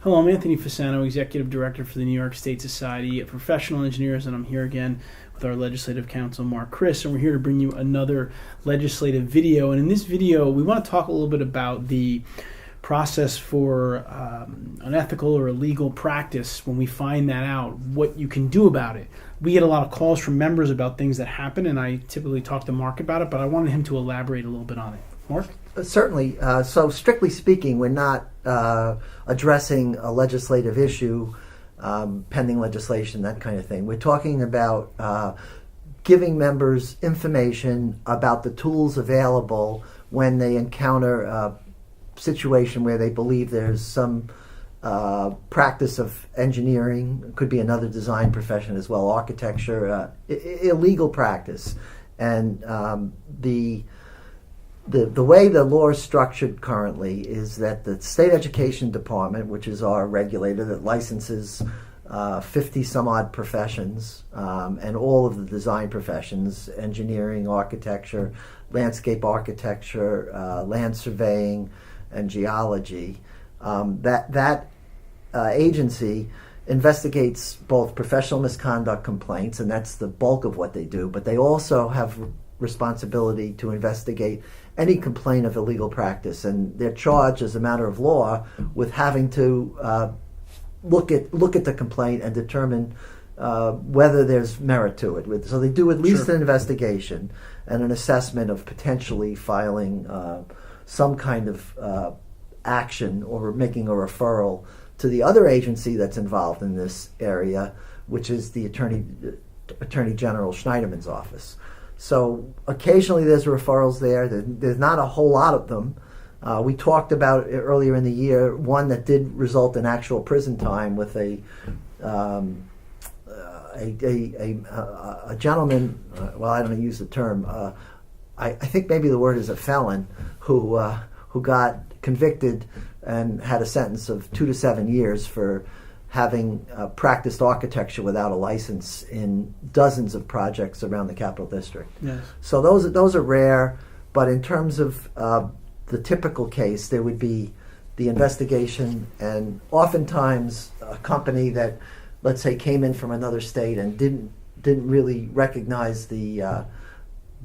Hello, I'm Anthony Fasano, Executive Director for the New York State Society of Professional Engineers, and I'm here again with our Legislative Counsel, Mark Chris, and we're here to bring you another legislative video. And in this video, we want to talk a little bit about the process for unethical or illegal practice. When we find that out, what you can do about it. We get a lot of calls from members about things that happen, and I typically talk to Mark about it, but I wanted him to elaborate a little bit on it. Mark? Certainly. So strictly speaking, we're not addressing a legislative issue, pending legislation, that kind of thing. We're talking about giving members information about the tools available when they encounter a situation where they believe there's some practice of engineering, it could be another design profession as well, architecture, illegal practice. And the way the law is structured currently is that the State Education Department, which is our regulator that licenses 50 some odd professions and all of the design professions, engineering, architecture, landscape architecture, land surveying, and geology, that agency investigates both professional misconduct complaints, and that's the bulk of what they do, but they also have responsibility to investigate any complaint of illegal practice, and they're charged as a matter of law with having to look at the complaint and determine whether there's merit to it. So they do at least an investigation and an assessment of potentially filing some kind of action or making a referral to the other agency that's involved in this area, which is the Attorney General Schneiderman's office. So occasionally there's referrals there. There's not a whole lot of them. We talked about earlier in the year one that did result in actual prison time with a gentleman. Well, I don't use the term. I think maybe the word is a felon who got convicted and had a sentence of 2 to 7 years for having practiced architecture without a license in dozens of projects around the Capital District. Yes. So those are rare, but in terms of the typical case, there would be the investigation, and oftentimes a company that, let's say, came in from another state and didn't really recognize the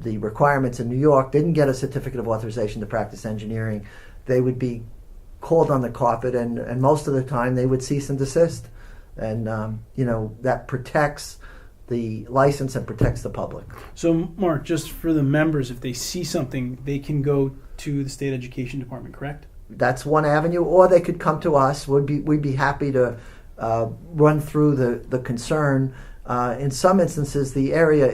requirements in New York, didn't get a certificate of authorization to practice engineering, they would be called on the carpet, and most of the time they would cease and desist, and that protects the license and protects the public. So, Mark, just for the members, if they see something, they can go to the State Education Department, correct? That's one avenue, or they could come to us. We'd be happy to run through the concern. In some instances, the area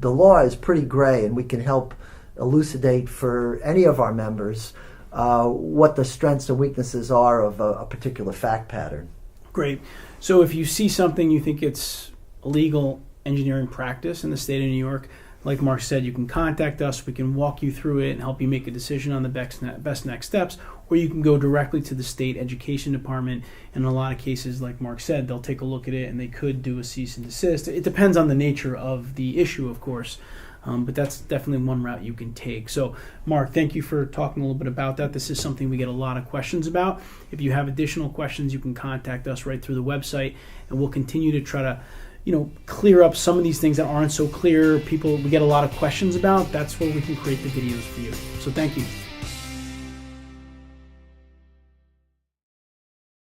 the law is pretty gray, and we can help elucidate for any of our members what the strengths and weaknesses are of a particular fact pattern. Great. So if you see something you think it's illegal engineering practice in the state of New York, like Mark said, you can contact us. We can walk you through it and help you make a decision on the best next steps, or you can go directly to the State Education Department. In a lot of cases, like Mark said, they'll take a look at it and they could do a cease and desist. It depends on the nature of the issue, of course. But that's definitely one route you can take. So, Mark, thank you for talking a little bit about that. This is something we get a lot of questions about. If you have additional questions, you can contact us right through the website, and we'll continue to try to, clear up some of these things that aren't so clear. We get a lot of questions about. That's where we can create the videos for you. So thank you.